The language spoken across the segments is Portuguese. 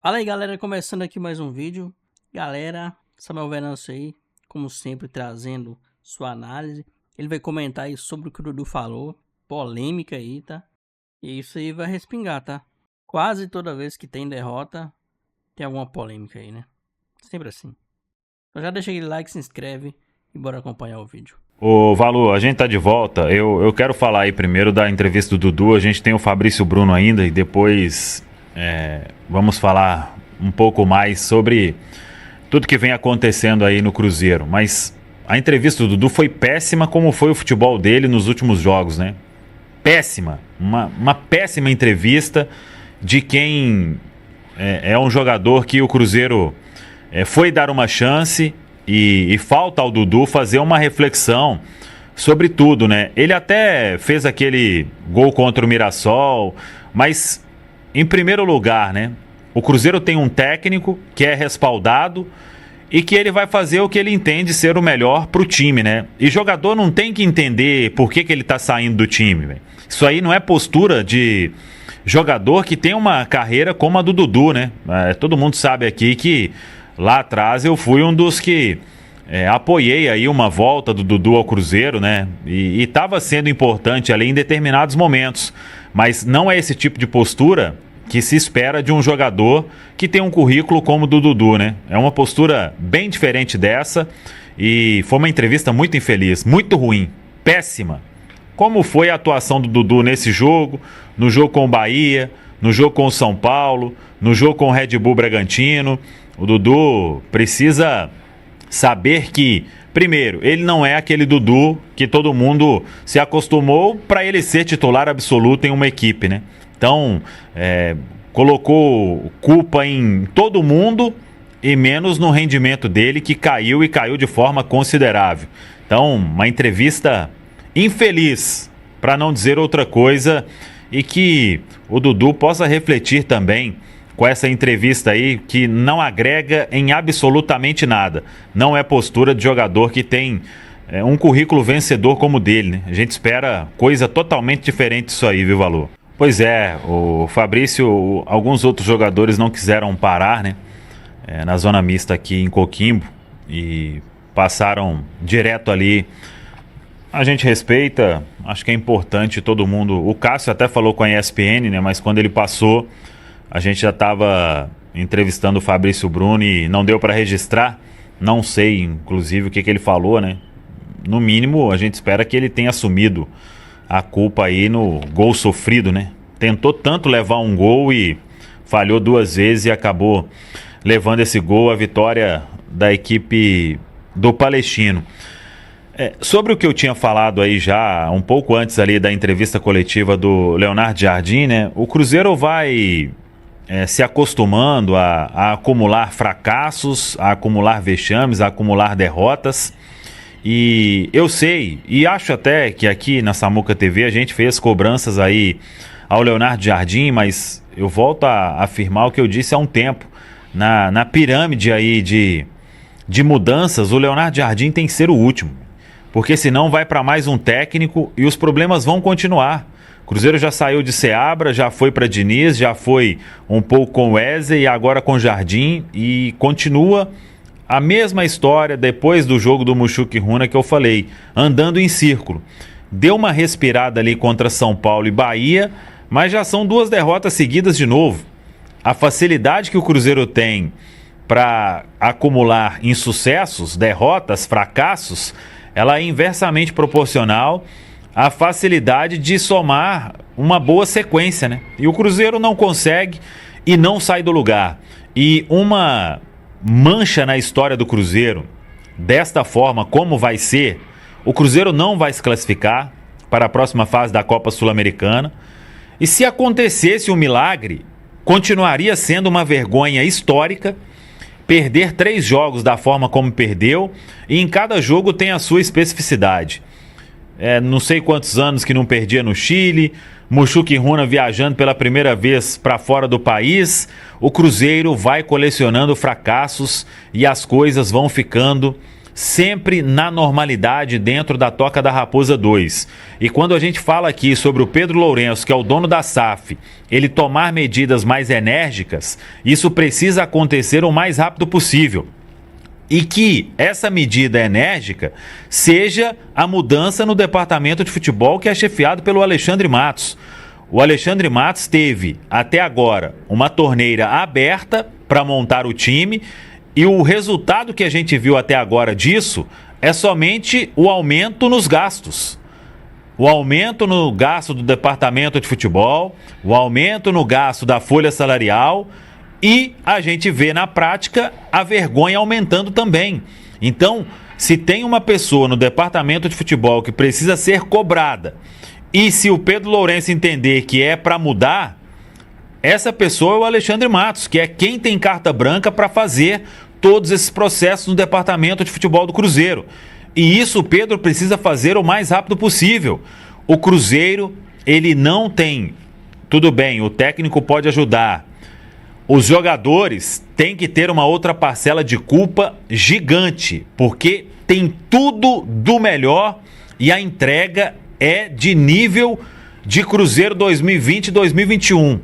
Fala aí, galera, começando aqui mais um vídeo. Galera, Samuel Venâncio aí, como sempre, trazendo sua análise. Ele vai comentar aí sobre o que o Dudu falou, polêmica aí, tá? E isso aí vai respingar, tá? Quase toda vez que tem derrota, tem alguma polêmica aí, né? Sempre assim. Então já deixa aquele like, se inscreve e bora acompanhar o vídeo. Ô, Valu, a gente tá de volta. Eu quero falar aí primeiro da entrevista do Dudu. A gente tem o Fabrício Bruno ainda e depois vamos falar um pouco mais sobre tudo que vem acontecendo aí no Cruzeiro. Mas a entrevista do Dudu foi péssima, como foi o futebol dele nos últimos jogos, né? Péssima. Uma péssima entrevista de quem é um jogador que o Cruzeiro foi dar uma chance. E falta ao Dudu fazer uma reflexão sobre tudo, né? Ele até fez aquele gol contra o Mirassol, mas em primeiro lugar, né? O Cruzeiro tem um técnico que é respaldado e que ele vai fazer o que ele entende ser o melhor pro time, né? E jogador não tem que entender por que ele tá saindo do time, véio. Isso aí não é postura de jogador que tem uma carreira como a do Dudu, né? Todo mundo sabe aqui que lá atrás eu fui um dos que apoiei aí uma volta do Dudu ao Cruzeiro, né? E estava sendo importante ali em determinados momentos. Mas não é esse tipo de postura que se espera de um jogador que tem um currículo como o do Dudu, né? É uma postura bem diferente dessa e foi uma entrevista muito infeliz, muito ruim, péssima. Como foi a atuação do Dudu nesse jogo, no jogo com o Bahia, no jogo com o São Paulo, no jogo com o Red Bull Bragantino. O Dudu precisa saber que, primeiro, ele não é aquele Dudu que todo mundo se acostumou para ele ser titular absoluto em uma equipe, né? Então, colocou culpa em todo mundo e menos no rendimento dele, que caiu e caiu de forma considerável. Então, uma entrevista infeliz, para não dizer outra coisa, e que o Dudu possa refletir também com essa entrevista aí, que não agrega em absolutamente nada. Não é postura de jogador que tem um currículo vencedor como o dele, né? A gente espera coisa totalmente diferente disso aí, viu, Valor? Pois é, o Fabrício, alguns outros jogadores não quiseram parar, né? Na zona mista aqui em Coquimbo e passaram direto ali. A gente respeita, acho que é importante todo mundo. O Cássio até falou com a ESPN, né? Mas quando ele passou, a gente já estava entrevistando o Fabrício Bruno e não deu para registrar. Não sei, inclusive, o que ele falou, né? No mínimo, a gente espera que ele tenha assumido a culpa aí no gol sofrido, né? Tentou tanto levar um gol e falhou 2 vezes e acabou levando esse gol, a vitória da equipe do Palestino. Sobre o que eu tinha falado aí já um pouco antes ali da entrevista coletiva do Leonardo Jardim, né? O Cruzeiro vai se acostumando a acumular fracassos, a acumular vexames, a acumular derrotas. E eu sei, e acho até que aqui na Samuca TV a gente fez cobranças aí ao Leonardo Jardim, mas eu volto a afirmar o que eu disse há um tempo. Na pirâmide aí de mudanças, o Leonardo Jardim tem que ser o último. Porque senão vai para mais um técnico e os problemas vão continuar. O Cruzeiro já saiu de Seabra, já foi para Diniz, já foi um pouco com o Wesley e agora com o Jardim e continua a mesma história depois do jogo do Mushuc Runa que eu falei, andando em círculo. Deu uma respirada ali contra São Paulo e Bahia, mas já são 2 derrotas seguidas de novo. A facilidade que o Cruzeiro tem para acumular insucessos, derrotas, fracassos, ela é inversamente proporcional à facilidade de somar uma boa sequência, né? E o Cruzeiro não consegue e não sai do lugar. E uma mancha na história do Cruzeiro, desta forma como vai ser, o Cruzeiro não vai se classificar para a próxima fase da Copa Sul-Americana. E se acontecesse um milagre, continuaria sendo uma vergonha histórica perder 3 jogos da forma como perdeu, e em cada jogo tem a sua especificidade. Não sei quantos anos que não perdia no Chile, Mushuc Runa viajando pela primeira vez para fora do país. O Cruzeiro vai colecionando fracassos e as coisas vão ficando sempre na normalidade dentro da Toca da Raposa 2. E quando a gente fala aqui sobre o Pedro Lourenço, que é o dono da SAF, ele tomar medidas mais enérgicas, isso precisa acontecer o mais rápido possível. E que essa medida enérgica seja a mudança no departamento de futebol que é chefiado pelo Alexandre Matos. O Alexandre Matos teve, até agora, uma torneira aberta para montar o time e o resultado que a gente viu até agora disso é somente o aumento nos gastos. O aumento no gasto do departamento de futebol, o aumento no gasto da folha salarial e a gente vê na prática a vergonha aumentando também. Então, se tem uma pessoa no departamento de futebol que precisa ser cobrada e se o Pedro Lourenço entender que é para mudar, essa pessoa é o Alexandre Matos, que é quem tem carta branca para fazer todos esses processos no departamento de futebol do Cruzeiro. E isso o Pedro precisa fazer o mais rápido possível. O Cruzeiro, ele não tem... Tudo bem, o técnico pode ajudar. Os jogadores têm que ter uma outra parcela de culpa gigante, porque tem tudo do melhor e a entrega é de nível de Cruzeiro 2020 e 2021.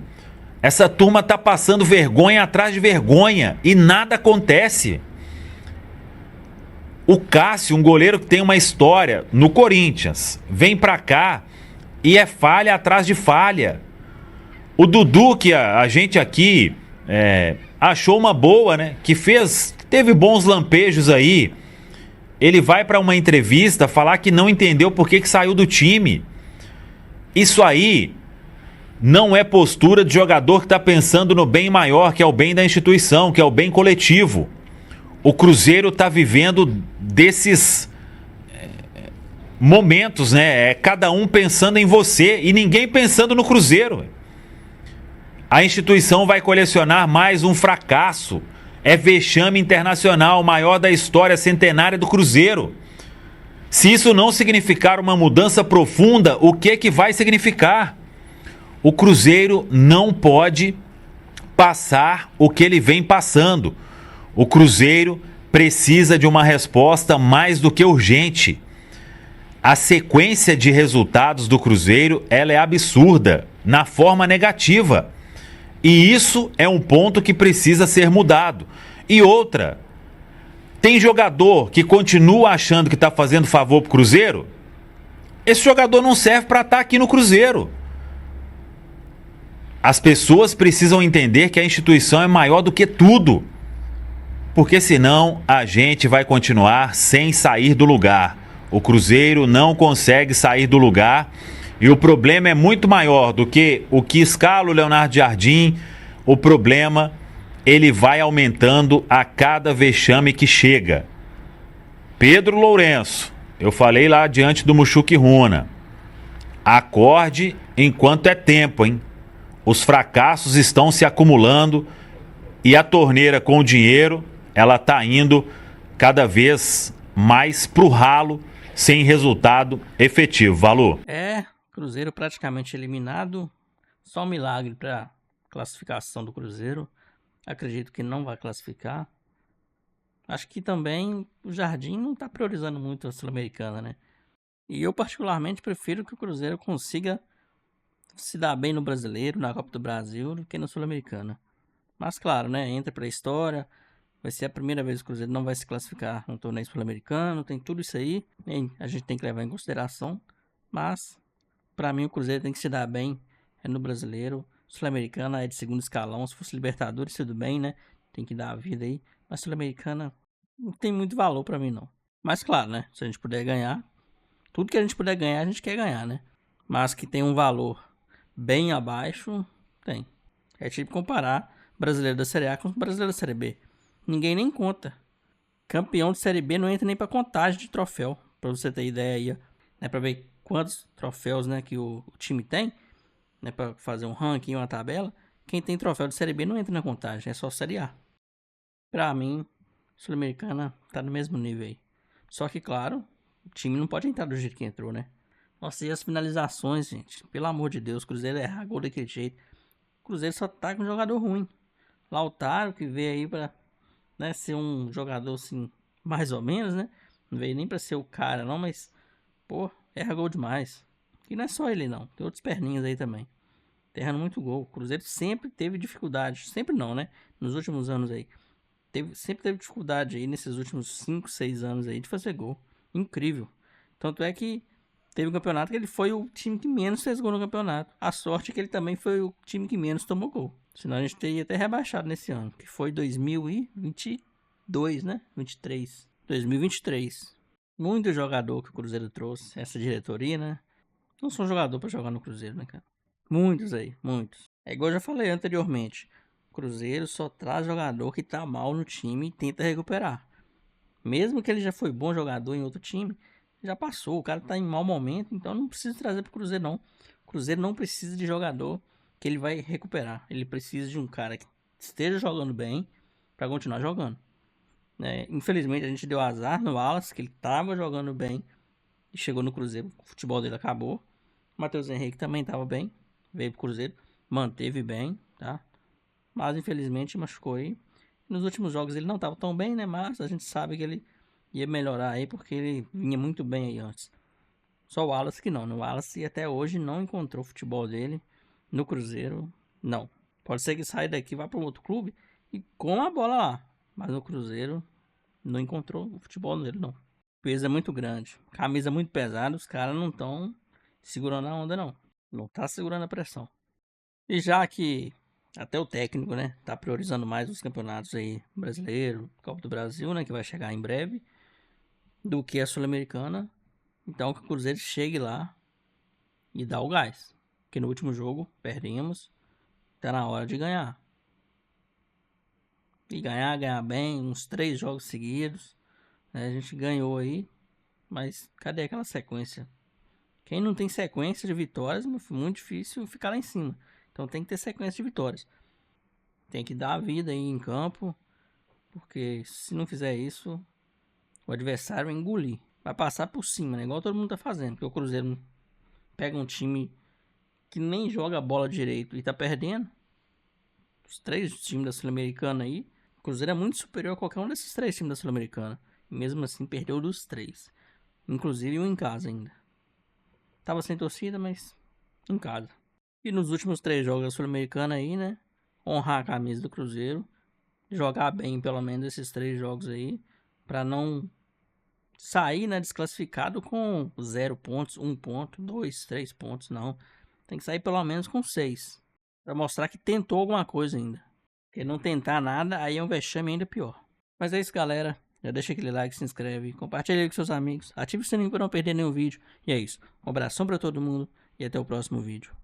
Essa turma tá passando vergonha atrás de vergonha e nada acontece. O Cássio, um goleiro que tem uma história no Corinthians, vem pra cá e é falha atrás de falha. O Dudu, que a gente aqui achou uma boa, né? Que teve bons lampejos aí. Ele vai pra uma entrevista falar que não entendeu por que saiu do time. Isso aí não é postura de jogador que está pensando no bem maior, que é o bem da instituição, que é o bem coletivo. O Cruzeiro está vivendo desses momentos, né? É cada um pensando em você e ninguém pensando no Cruzeiro. A instituição vai colecionar mais um fracasso. É vexame internacional, maior da história centenária do Cruzeiro. Se isso não significar uma mudança profunda, o que vai significar? O Cruzeiro não pode passar o que ele vem passando. O Cruzeiro precisa de uma resposta mais do que urgente. A sequência de resultados do Cruzeiro, ela é absurda, na forma negativa. E isso é um ponto que precisa ser mudado. E outra, tem jogador que continua achando que está fazendo favor pro Cruzeiro? Esse jogador não serve para estar aqui no Cruzeiro. As pessoas precisam entender que a instituição é maior do que tudo. Porque senão a gente vai continuar sem sair do lugar. O Cruzeiro não consegue sair do lugar e o problema é muito maior do que o que escala o Leonardo Jardim. O problema, ele vai aumentando a cada vexame que chega. Pedro Lourenço, eu falei lá diante do Mushuki Runa. Acorde enquanto é tempo, hein? Os fracassos estão se acumulando e a torneira com o dinheiro, ela tá indo cada vez mais pro ralo, sem resultado efetivo. Valor? Cruzeiro praticamente eliminado. Só um milagre para classificação do Cruzeiro. Acredito que não vai classificar. Acho que também o Jardim não tá priorizando muito a Sul-Americana, né? E eu particularmente prefiro que o Cruzeiro consiga se dar bem no Brasileiro, na Copa do Brasil, do que na Sul-Americana. Mas claro, né? Entra pra história. Vai ser a primeira vez que o Cruzeiro não vai se classificar no torneio sul-americano. Tem tudo isso aí. A gente tem que levar em consideração. Mas, pra mim, o Cruzeiro tem que se dar bem no Brasileiro. Sul-Americana é de segundo escalão. Se fosse Libertadores, tudo bem, né? Tem que dar a vida aí. Mas Sul-Americana não tem muito valor pra mim, não. Mas claro, né? Se a gente puder ganhar, tudo que a gente puder ganhar, a gente quer ganhar, né? Mas que tem um valor bem abaixo, tem. É tipo comparar brasileiro da Série A com brasileiro da Série B. Ninguém nem conta. Campeão de Série B não entra nem pra contagem de troféu. Pra você ter ideia aí, né? Pra ver quantos troféus, né, que o time tem, né? Pra fazer um ranking, uma tabela. Quem tem troféu de Série B não entra na contagem, é só Série A. Pra mim, Sul-Americana tá no mesmo nível aí. Só que, claro, o time não pode entrar do jeito que entrou, né? Nossa, e as finalizações, gente? Pelo amor de Deus, o Cruzeiro erra gol daquele jeito. O Cruzeiro só tá com um jogador ruim. Lautaro, que veio aí pra, né, ser um jogador, assim, mais ou menos, né? Não veio nem pra ser o cara, não, mas, pô, erra gol demais. E não é só ele, não. Tem outros perninhas aí também. Tá errando muito gol. O Cruzeiro sempre teve dificuldade. Sempre não, né? Nos últimos anos aí. Sempre teve dificuldade aí, nesses últimos 5, 6 anos aí, de fazer gol. Incrível. Tanto é que teve um campeonato que ele foi o time que menos fez gol no campeonato. A sorte é que ele também foi o time que menos tomou gol. Senão a gente teria até rebaixado nesse ano. Que foi 2022, né? 23. 2023. Muito jogador que o Cruzeiro trouxe. Essa diretoria, né? Não sou jogador pra jogar no Cruzeiro, né, cara? Muitos aí, muitos. É igual eu já falei anteriormente. O Cruzeiro só traz jogador que tá mal no time e tenta recuperar. Mesmo que ele já foi bom jogador em outro time, já passou. O cara tá em mau momento, então não precisa trazer pro Cruzeiro, não. O Cruzeiro não precisa de jogador que ele vai recuperar. Ele precisa de um cara que esteja jogando bem pra continuar jogando. Infelizmente a gente deu azar no Wallace, que ele tava jogando bem e chegou no Cruzeiro. O futebol dele acabou. O Matheus Henrique também tava bem, veio pro Cruzeiro, manteve bem, tá? Mas infelizmente machucou aí. Nos últimos jogos ele não estava tão bem, né? Mas a gente sabe que ele ia melhorar aí porque ele vinha muito bem aí antes. Só o Wallace que não. O Wallace até hoje não encontrou o futebol dele no Cruzeiro. Não. Pode ser que saia daqui e vá para um outro clube e com a bola lá. Mas no Cruzeiro não encontrou o futebol dele, não. O peso é muito grande. Camisa muito pesada. Os caras não estão segurando a onda, não. Não tá segurando a pressão. E já que até o técnico, né, tá priorizando mais os campeonatos aí brasileiro, Copa do Brasil, né, que vai chegar em breve, do que a Sul-Americana. Então que o Cruzeiro chegue lá e dá o gás. Porque no último jogo perdemos, tá na hora de ganhar. E ganhar bem, uns 3 jogos seguidos. Né, a gente ganhou aí, mas cadê aquela sequência? Quem não tem sequência de vitórias, é muito difícil ficar lá em cima. Então tem que ter sequência de vitórias. Tem que dar a vida aí em campo, porque se não fizer isso, o adversário vai engolir. Vai passar por cima, né? Igual todo mundo tá fazendo. Porque o Cruzeiro pega um time que nem joga a bola direito e tá perdendo. Os 3 times da Sul-Americana aí. O Cruzeiro é muito superior a qualquer um desses 3 times da Sul-Americana. E mesmo assim perdeu dos 3. Inclusive um em casa ainda. Tava sem torcida, mas em casa. E nos últimos 3 jogos da Sul-Americana aí, né? Honrar a camisa do Cruzeiro. Jogar bem pelo menos esses 3 jogos aí. Pra não sair, né, desclassificado com 0 pontos, 1 ponto, 2, 3 pontos. Não. Tem que sair pelo menos com 6. Pra mostrar que tentou alguma coisa ainda. Porque não tentar nada, aí é um vexame ainda pior. Mas é isso, galera. Já deixa aquele like, se inscreve, compartilha aí com seus amigos, ative o sininho para não perder nenhum vídeo. E é isso. Um abração para todo mundo e até o próximo vídeo.